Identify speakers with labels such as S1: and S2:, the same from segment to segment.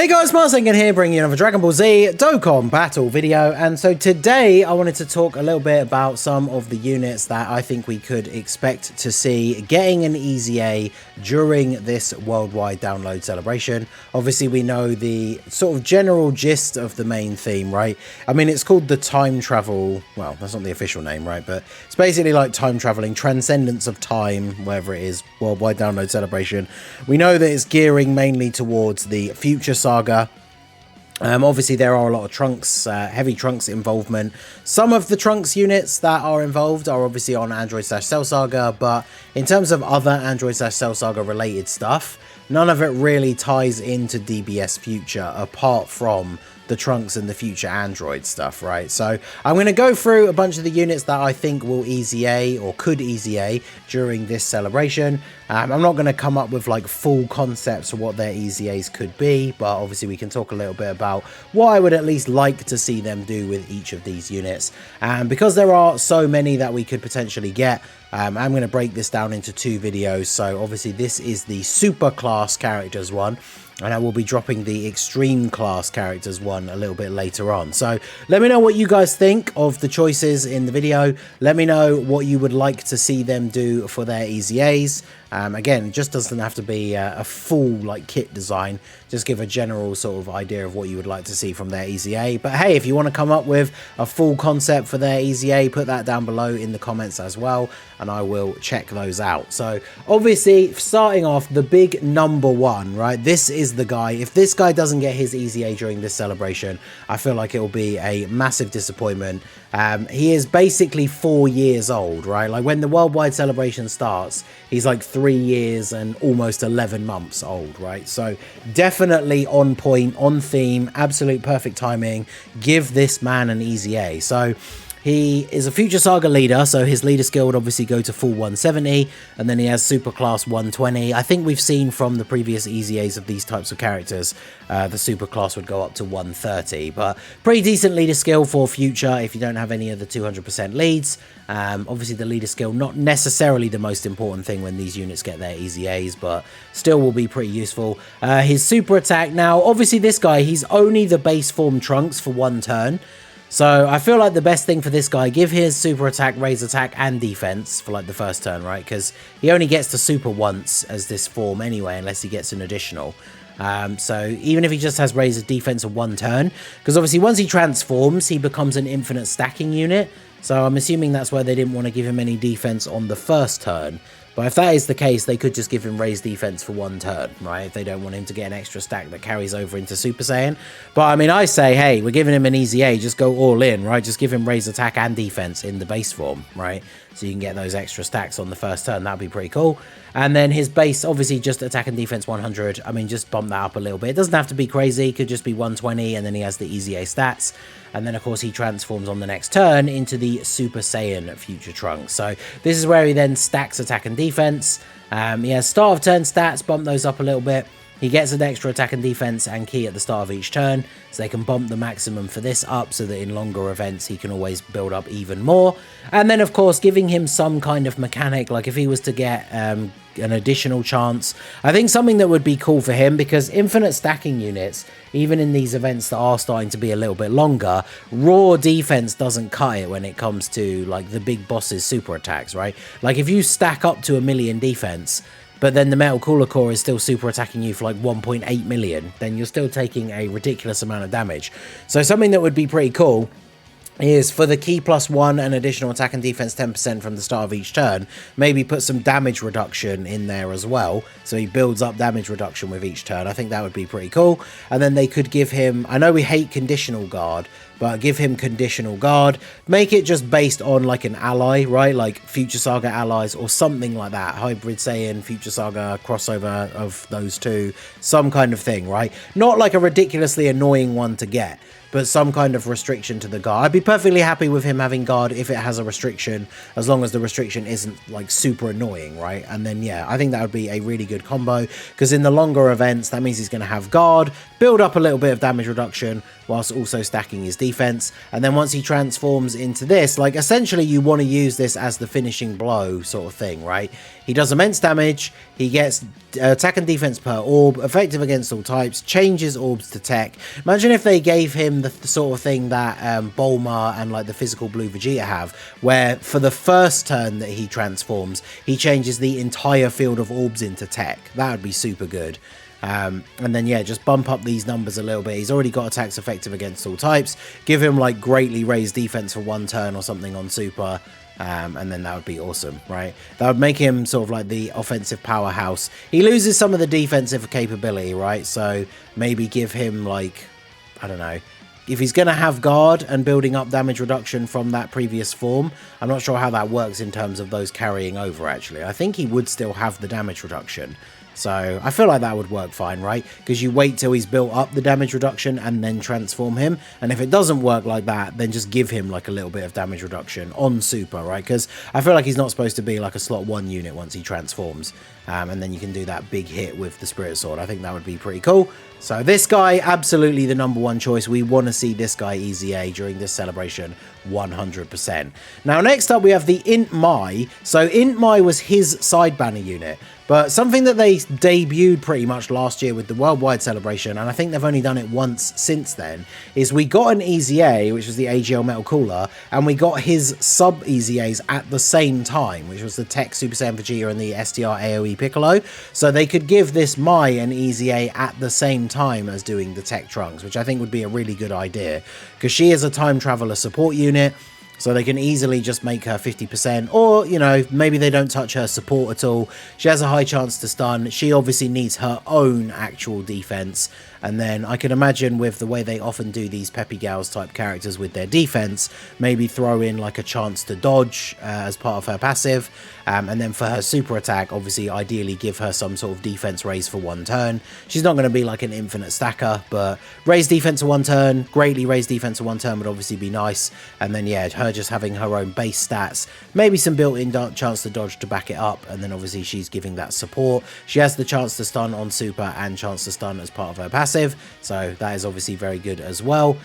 S1: Hey guys, Marsengan here, bringing you another Dragon Ball Z Dokkan battle video. And so today I wanted to talk a little bit about some of the units that I think we could expect to see getting an EZA during this worldwide download celebration. Obviously we know the sort of general gist of the main theme, right? I mean, it's called the time travel, well, that's not the official name, right? But it's basically like time traveling, transcendence of time, wherever it is, worldwide download celebration. We know that it's gearing mainly towards the future saga. Obviously there are a lot of Trunks, heavy Trunks involvement. Some of the Trunks units that are involved are obviously on Android/Cell Saga, but in terms of other Android/Cell Saga related stuff, none of it really ties into DBS Future apart from the Trunks and the future Android stuff, right? So I'm going to go through a bunch of the units that I think will EZA or could EZA during this celebration. I'm not going to come up with like full concepts of what their EZAs could be, but obviously we can talk a little bit about what I would at least like to see them do with each of these units. And because there are so many that we could potentially get, I'm going to break this down into two videos. So obviously this is the super class characters one, and I will be dropping the extreme class characters one a little bit later on. So let me know what you guys think of the choices in the video. Let me know what you would like to see them do for their EZAs. Again, it just doesn't have to be a full like kit design. Just give a general sort of idea of what you would like to see from their EZA. But hey, if you want to come up with a full concept for their EZA, put that down below in the comments as well, and I will check those out. So obviously, starting off, the big number one, right? This is the guy. If this guy doesn't get his EZA during this celebration, I feel like it will be a massive disappointment. He is basically 4 years old, right? Like when the worldwide celebration starts, he's like 3 years and almost 11 months old, right? So definitely on point, on theme, absolute perfect timing. Give this man an EZA. So he is a future saga leader, so his leader skill would obviously go to full 170, and then he has super class 120. I think we've seen from the previous EZAs of these types of characters, the super class would go up to 130, but pretty decent leader skill for future if you don't have any of the 200% leads. Obviously the leader skill, not necessarily the most important thing when these units get their EZAs, but still will be pretty useful. His super attack, now obviously this guy, he's only the base form Trunks for one turn. So I feel like the best thing for this guy, give his super attack, raise attack, and defense for like the first turn, right? Because he only gets to super once as this form anyway, unless he gets an additional. So even if he just has raise defense of one turn, because obviously once he transforms, he becomes an infinite stacking unit. So I'm assuming that's why they didn't want to give him any defense on the first turn. But if that is the case, they could just give him raised defense for one turn, right? If they don't want him to get an extra stack that carries over into Super Saiyan. But I mean, I say, hey, we're giving him an EZA, just go all in, right? Just give him raised attack and defense in the base form, right? So you can get those extra stacks on the first turn. That'd be pretty cool. And then his base, obviously just attack and defense 100. I mean, just bump that up a little bit. It doesn't have to be crazy. It could just be 120, and then he has the EZA stats. And then, of course, he transforms on the next turn into the Super Saiyan Future Trunks. So this is where he then stacks attack and defense. He has start of turn stats, bump those up a little bit. He gets an extra attack and defense and key at the start of each turn, so they can bump the maximum for this up so that in longer events he can always build up even more. And then, of course, giving him some kind of mechanic, like if he was to get an additional chance, I think something that would be cool for him, because infinite stacking units, even in these events that are starting to be a little bit longer, raw defense doesn't cut it when it comes to like the big boss's super attacks, right? Like if you stack up to 1 million defense, but then the Metal Cooler Core is still super attacking you for like 1.8 million, then you're still taking a ridiculous amount of damage. So something that would be pretty cool is for the key +1 and additional attack and defense 10% from the start of each turn, maybe put some damage reduction in there as well, so he builds up damage reduction with each turn. I think that would be pretty cool. And then they could give him, I know we hate conditional guard, but give him conditional guard, make it just based on like an ally, right? Like Future Saga allies or something like that, Hybrid Saiyan, Future Saga crossover of those two, some kind of thing, right? Not like a ridiculously annoying one to get, but some kind of restriction to the guard. I'd be perfectly happy with him having guard if it has a restriction, as long as the restriction isn't like super annoying, right? And then yeah, I think that would be a really good combo, because in the longer events, that means he's going to have guard, build up a little bit of damage reduction whilst also stacking his defense. And then once he transforms into this, like essentially you want to use this as the finishing blow sort of thing, right? He does immense damage, he gets attack and defense per orb, effective against all types, changes orbs to tech. Imagine if they gave him the sort of thing that Bulma and like the physical blue Vegeta have, where for the first turn that he transforms, he changes the entire field of orbs into tech. That would be super good. And then yeah, just bump up these numbers a little bit. He's already got attacks effective against all types. Give him like greatly raised defense for one turn or something on super. And then that would be awesome, right? That would make him sort of like the offensive powerhouse. He loses some of the defensive capability, right? So maybe give him like, I don't know, if he's going to have guard and building up damage reduction from that previous form, I'm not sure how that works in terms of those carrying over, actually. I think he would still have the damage reduction. So I feel like that would work fine, right? Because you wait till he's built up the damage reduction and then transform him. And if it doesn't work like that, then just give him like a little bit of damage reduction on super, right? Because I feel like he's not supposed to be like a slot 1 unit once he transforms. And then you can do that big hit with the Spirit Sword. I think that would be pretty cool. So this guy, absolutely the #1 choice. We want to see this guy EZA during this celebration 100%. Now, next up, we have the Int Mai. So Int Mai was his side banner unit. But something that they debuted pretty much last year with the worldwide celebration, and I think they've only done it once since then, is we got an EZA, which was the AGL Metal Cooler, and we got his sub-EZAs at the same time, which was the Tech Super Saiyan Vegeta and the SDR AoE Piccolo. So they could give this Mai an EZA at the same time as doing the Tech Trunks, which I think would be a really good idea, because she is a time traveler support unit. So they can easily just make her 50%, or, you know, maybe they don't touch her support at all. She has a high chance to stun. She obviously needs her own actual defense. And then I can imagine with the way they often do these Peppy Gals type characters with their defense, maybe throw in like a chance to dodge as part of her passive. And then for her super attack, obviously ideally give her some sort of defense raise for 1 turn. She's not going to be like an infinite stacker, but raise defense for 1 turn, greatly raise defense for 1 turn would obviously be nice. And then yeah, her just having her own base stats, maybe some built-in chance to dodge to back it up. And then obviously she's giving that support. She has the chance to stun on super and chance to stun as part of her passive. So that is obviously very good as well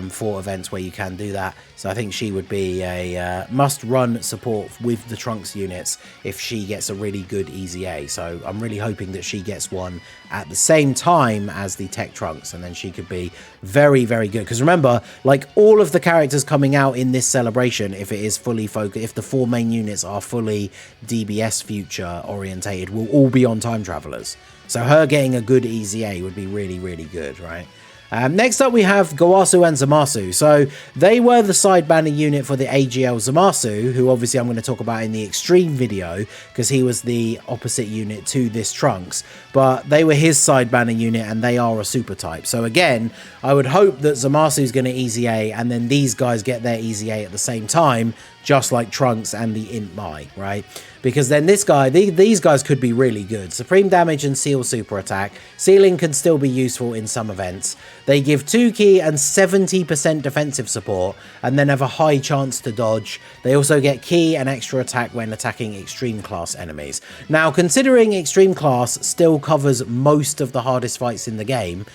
S1: for events where you can do that. So I think she would be a must-run support with the Trunks units if she gets a really good EZA. So I'm really hoping that she gets one at the same time as the Tech Trunks, and then she could be very, very good. Because remember, like all of the characters coming out in this celebration, if it is fully focused, if the 4 main units are fully DBS future orientated, will all be on time travelers. So her getting a good EZA would be really, really good, right? Next up, we have Gowasu and Zamasu. So they were the side banner unit for the AGL Zamasu, who obviously I'm going to talk about in the Extreme video, because he was the opposite unit to this Trunks. But they were his side banner unit, and they are a super type. So again, I would hope that Zamasu is going to EZA, and then these guys get their EZA at the same time, just like Trunks and the Int Mai, right? Because then this guy, these guys could be really good. Supreme damage and seal super attack. Sealing can still be useful in some events. They give 2 key and 70% defensive support, and then have a high chance to dodge. They also get key and extra attack when attacking extreme class enemies. Now, considering extreme class still covers most of the hardest fights in the game,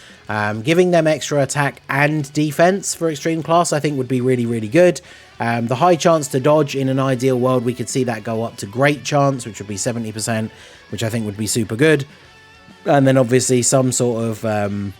S1: giving them extra attack and defense for extreme class I think would be really, really good. The high chance to dodge, in an ideal world, we could see that go up to great chance, which would be 70%, which I think would be super good. And then obviously some sort of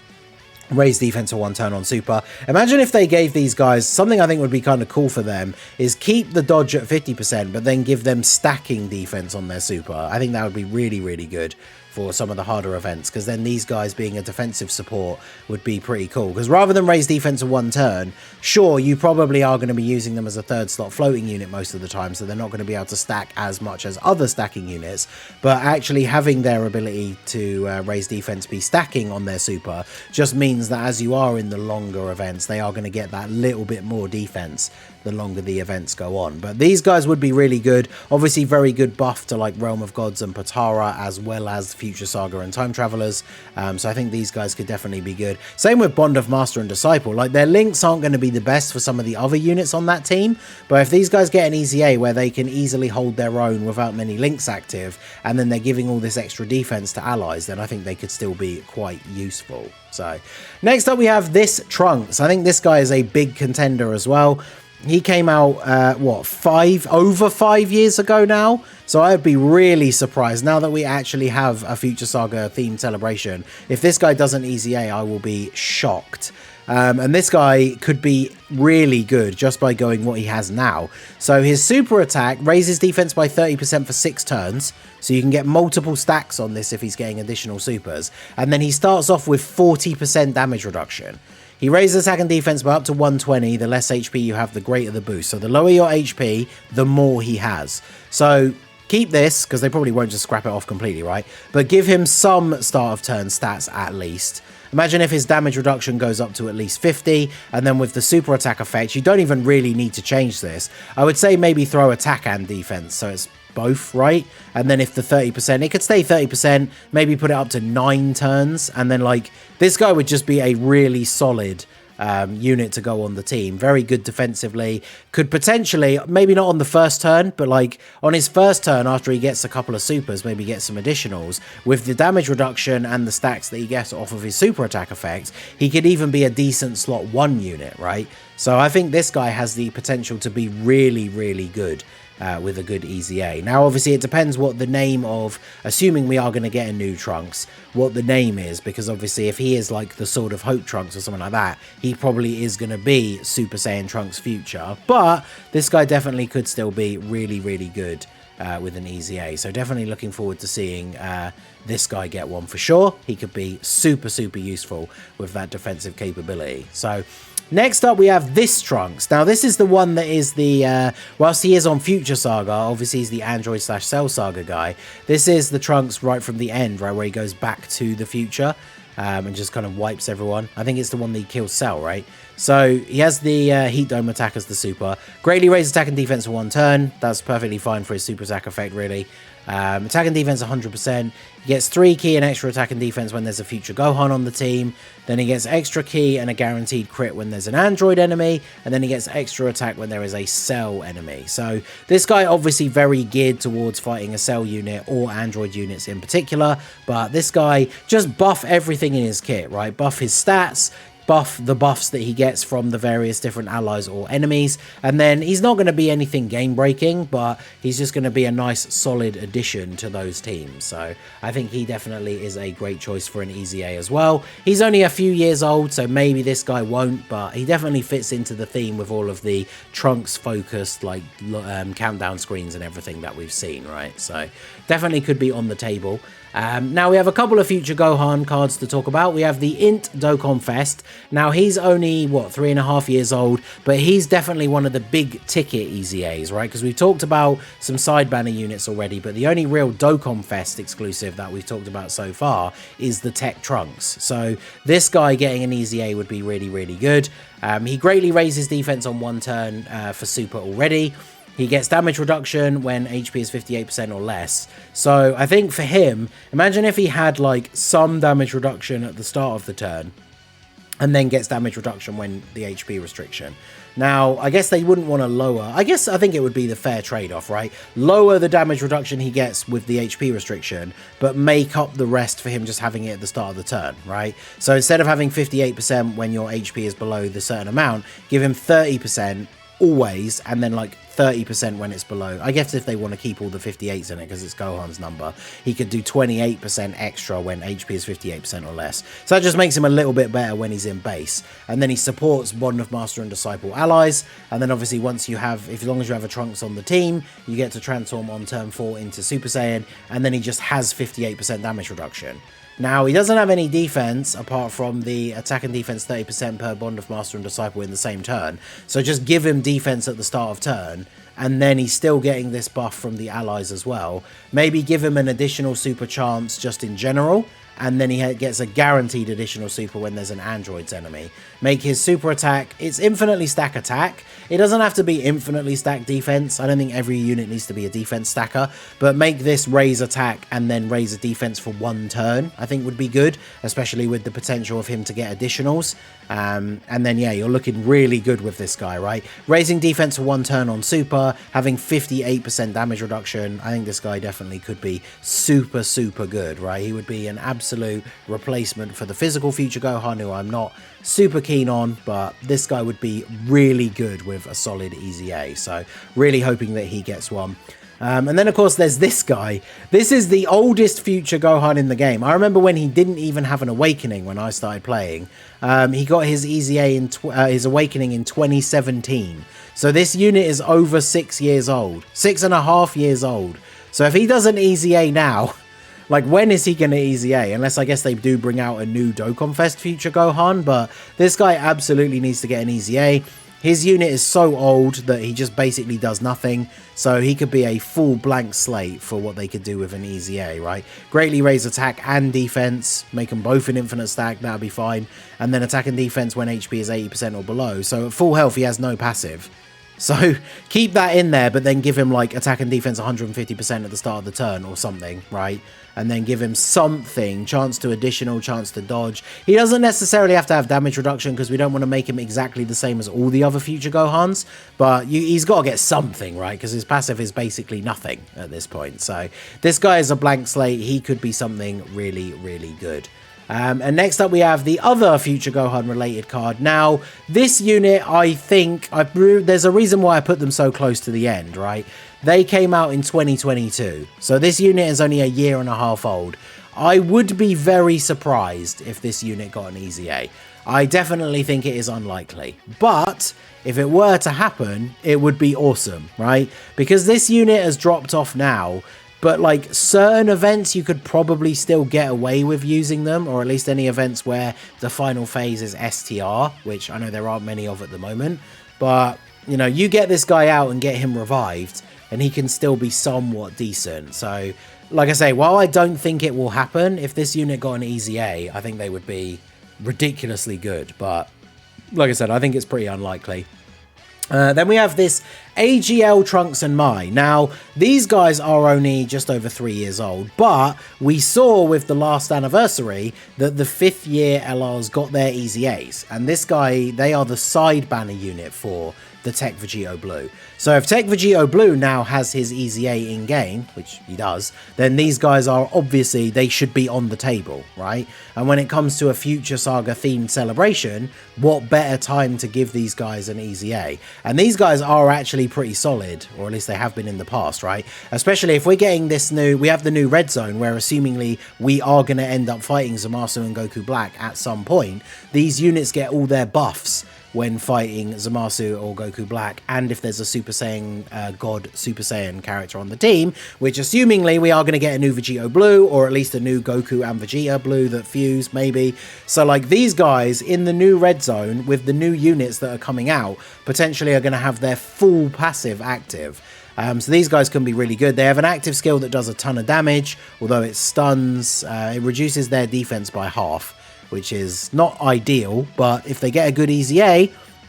S1: raise defense for 1 turn on super. Imagine if they gave these guys something I think would be kind of cool for them, is keep the dodge at 50%, but then give them stacking defense on their super. I think that would be really, really good for some of the harder events, because then these guys being a defensive support would be pretty cool. Because rather than raise defense for 1 turn, sure, you probably are going to be using them as a 3rd slot floating unit most of the time, so they're not going to be able to stack as much as other stacking units, but actually having their ability to raise defense be stacking on their super just means that as you are in the longer events, they are going to get that little bit more defense the longer the events go on. But these guys would be really good. Obviously very good buff to like Realm of Gods and Potara, as well as Future Saga and Time Travelers. So I think these guys could definitely be good. Same with Bond of Master and Disciple. Like, their links aren't going to be the best for some of the other units on that team, but if these guys get an EZA where they can easily hold their own without many links active, and then they're giving all this extra defense to allies, then I think they could still be quite useful. So next up we have this Trunks. I think this guy is a big contender as well. He came out, what, over 5 years ago now? So I'd be really surprised, now that we actually have a Future Saga themed celebration, if this guy doesn't EZA, I will be shocked. And this guy could be really good just by going what he has now. So his super attack raises defense by 30% for 6 turns. So you can get multiple stacks on this if he's getting additional supers. And then he starts off with 40% damage reduction. He raises attack and defense by up to 120. The less HP you have, the greater the boost. So the lower your HP, the more he has. So keep this, because they probably won't just scrap it off completely, right? But give him some start of turn stats at least. Imagine if his damage reduction goes up to at least 50, and then with the super attack effect, you don't even really need to change this. I would say maybe throw attack and defense, so it's both, right? And then if the 30%, it could stay 30%, maybe put it up to 9 turns, and then like, this guy would just be a really solid unit to go on the team. Very good defensively. Could potentially, maybe not on the first turn, but like on his first turn after he gets a couple of supers, maybe get some additionals. With the damage reduction and the stacks that he gets off of his super attack effect, he could even be a decent slot 1 unit, right? So I think this guy has the potential to be really, really good. With a good EZA. Now, obviously, it depends what the name of, assuming we are going to get a new Trunks, what the name is, because obviously, if he is like the Sword of Hope Trunks or something like that, he probably is going to be Super Saiyan Trunks Future. But this guy definitely could still be really, really good with an EZA. So definitely looking forward to seeing this guy get one for sure. He could be super, super useful with that defensive capability. So next up, we have this Trunks. Now, this is the one that is the, whilst he is on Future Saga, obviously he's the Android / Cell Saga guy. This is the Trunks right from the end, right, where he goes back to the future and just kind of wipes everyone. I think it's the one that he kills Cell, right? So he has the Heat Dome attack as the super. Greatly raises attack and defense for 1 turn. That's perfectly fine for his super attack effect, really. Attack and defense 100%. He gets 3 key and extra attack and defense when there's a future Gohan on the team. Then he gets extra key and a guaranteed crit when there's an Android enemy. And then he gets extra attack when there is a Cell enemy. So this guy obviously very geared towards fighting a Cell unit or Android units in particular. But this guy, just buff everything in his kit, right? Buff his stats, buff the buffs that he gets from the various different allies or enemies, and then he's not going to be anything game breaking, but he's just going to be a nice solid addition to those teams. So I think he definitely is a great choice for an EZA as well. He's only a few years old, so maybe this guy won't, but he definitely fits into the theme with all of the Trunks focused like countdown screens and everything that we've seen, right? So definitely could be on the table. Now we have a couple of future Gohan cards to talk about. We have the Int Dokkan Fest. Now he's only, what, 3.5 years old, but he's definitely one of the big ticket EZAs, right? Because we've talked about some side banner units already, but the only real Dokkan Fest exclusive that we've talked about so far is the Tech Trunks. So this guy getting an EZA would be really, really good. He greatly raises defense on 1 turn for super already. He gets damage reduction when HP is 58% or less. So I think for him, imagine if he had like some damage reduction at the start of the turn and then gets damage reduction when the HP restriction. Now, I guess they wouldn't want to lower. I think it would be the fair trade-off, right? Lower the damage reduction he gets with the HP restriction, but make up the rest for him just having it at the start of the turn, right? So instead of having 58% when your HP is below the certain amount, give him 30% always, and then like 30% when it's below. I guess if they want to keep all the 58s in it because it's Gohan's number, he could do 28% extra when HP is 58% or less. So that just makes him a little bit better when he's in base. And then he supports Bond of Master and Disciple allies. And then obviously once you have, as long as you have a Trunks on the team, you get to transform on turn 4 into Super Saiyan, and then he just has 58% damage reduction. Now, he doesn't have any defense apart from the attack and defense 30% per Bond of Master and Disciple in the same turn. So just give him defense at the start of turn, and then he's still getting this buff from the allies as well. Maybe give him an additional super chance just in general, and then he gets a guaranteed additional super when there's an android's enemy. Make his super attack, it's infinitely stack attack. It doesn't have to be infinitely stack defense. I don't think every unit needs to be a defense stacker, but make this raise attack and then raise a defense for 1 turn, I think would be good, especially with the potential of him to get additionals. And then, yeah, you're looking really good with this guy, right? Raising defense for 1 turn on super, having 58% damage reduction. I think this guy definitely could be super, super good, right? He would be an absolute replacement for the physical future Gohan, who I'm not super keen on, but this guy would be really good with a solid EZA. So really hoping that he gets one. And then, of course, there's this guy. This is the oldest future Gohan in the game. I remember when he didn't even have an awakening when I started playing. He got his EZA his awakening in 2017. So this unit is over 6 years old. 6.5 years old. So if he does an EZA now, like, when is he going to EZA? Unless, I guess, they do bring out a new Dokkan Fest future Gohan. But this guy absolutely needs to get an EZA. His unit is so old that he just basically does nothing. So he could be a full blank slate for what they could do with an EZA, right? Greatly raise attack and defense. Make them both an infinite stack. That would be fine. And then attack and defense when HP is 80% or below. So at full health, he has no passive. So keep that in there, but then give him like attack and defense 150% at the start of the turn or something, right? And then give him something, chance to additional, chance to dodge. He doesn't necessarily have to have damage reduction because we don't want to make him exactly the same as all the other future Gohans, but he's got to get something, right? Because his passive is basically nothing at this point. So this guy is a blank slate. He could be something really, really good. And next up we have the other future Gohan related card. Now, this unit, I think, there's a reason why I put them so close to the end, right? They came out in 2022. So this unit is only 1.5 years old. I would be very surprised if this unit got an EZA. I definitely think it is unlikely. But if it were to happen, it would be awesome, right? Because this unit has dropped off now. But like certain events, you could probably still get away with using them, or at least any events where the final phase is STR, which I know there aren't many of at the moment. But, you know, you get this guy out and get him revived, and he can still be somewhat decent. So, like I say, while I don't think it will happen, if this unit got an EZA, I think they would be ridiculously good. But, like I said, I think it's pretty unlikely. Then we have this AGL Trunks and Mai. Now, these guys are only just over 3 years old, but we saw with the last anniversary that the 5th year LRs got their EZAs. And this guy, they are the side banner unit for the Tech Vegito Blue. So if Tech Vegito Blue now has his EZA in-game, which he does, then these guys are obviously, they should be on the table, right? And when it comes to a Future Saga themed celebration, what better time to give these guys an EZA? And these guys are actually pretty solid, or at least they have been in the past, right? Especially if we're getting this new, we have the new Red Zone, where assumingly we are going to end up fighting Zamasu and Goku Black at some point. These units get all their buffs when fighting Zamasu or Goku Black, and if there's a Super Saiyan God Super Saiyan character on the team, which assumingly we are going to get a new Vegito Blue, or at least a new Goku and Vegeta Blue that fuse, maybe. So like these guys in the new Red Zone with the new units that are coming out, potentially are going to have their full passive active. So these guys can be really good. They have an active skill that does a ton of damage, although it stuns, it reduces their defense by half, which is not ideal, but if they get a good EZA,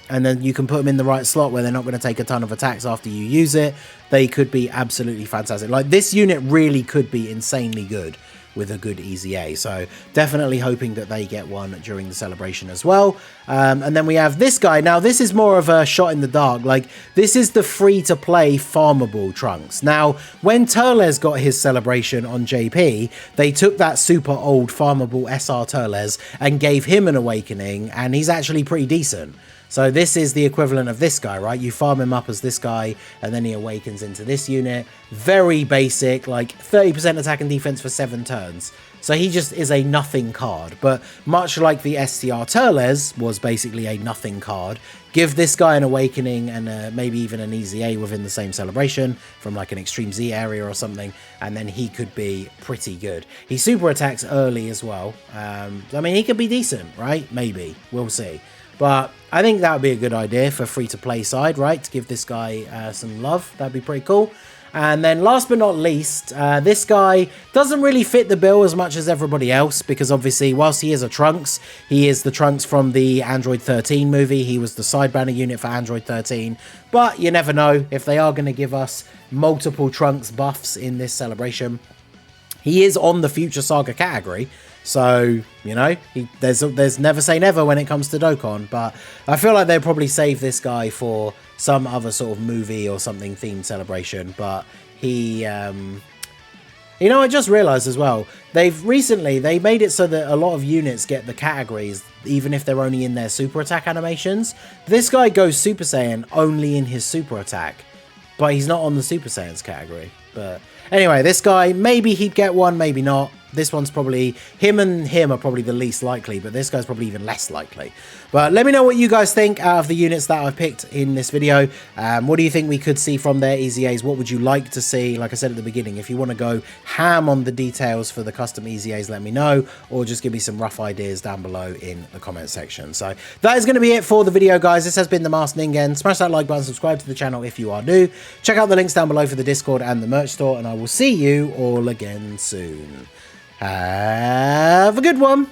S1: and then you can put them in the right slot where they're not going to take a ton of attacks after you use it, they could be absolutely fantastic. Like, this unit really could be insanely good with a good EZA, so definitely hoping that they get one during the celebration as well. And then we have this guy. Now, this is more of a shot in the dark. Like, this is the free-to-play farmable Trunks. Now, when Turles got his celebration on JP, they took that super old farmable SR Turles and gave him an awakening, and he's actually pretty decent. So this is the equivalent of this guy, right? You farm him up as this guy, and then he awakens into this unit. Very basic, like 30% attack and defense for 7 turns. So he just is a nothing card. But much like the STR Turles was basically a nothing card, give this guy an awakening and maybe even an EZA within the same celebration from like an Extreme Z area or something, and then he could be pretty good. He super attacks early as well. I mean, he could be decent, right? Maybe. We'll see. But I think that would be a good idea for free-to-play side, right? To give this guy some love. That'd be pretty cool. And then last but not least, this guy doesn't really fit the bill as much as everybody else, because obviously whilst he is a Trunks, he is the Trunks from the Android 13 movie. He was the side banner unit for Android 13, but you never know if they are going to give us multiple Trunks buffs in this celebration. He is on the Future Saga category, so, you know, there's never say never when it comes to Dokkan, but I feel like they'll probably save this guy for some other sort of movie or something themed celebration. But he, you know, I just realized as well, they made it so that a lot of units get the categories, even if they're only in their super attack animations. This guy goes Super Saiyan only in his super attack, but he's not on the Super Saiyans category. But anyway, this guy, maybe he'd get one, maybe not. This one's probably, him are probably the least likely, but this guy's probably even less likely. But let me know what you guys think out of the units that I've picked in this video. What do you think we could see from their EZAs? What would you like to see? Like I said at the beginning, if you want to go ham on the details for the custom EZAs, let me know, or just give me some rough ideas down below in the comment section. So that is going to be it for the video, guys. This has been the Masked Ningen. Smash that like button, subscribe to the channel if you are new. Check out the links down below for the Discord and the merch store, and I will see you all again soon. Have a good one.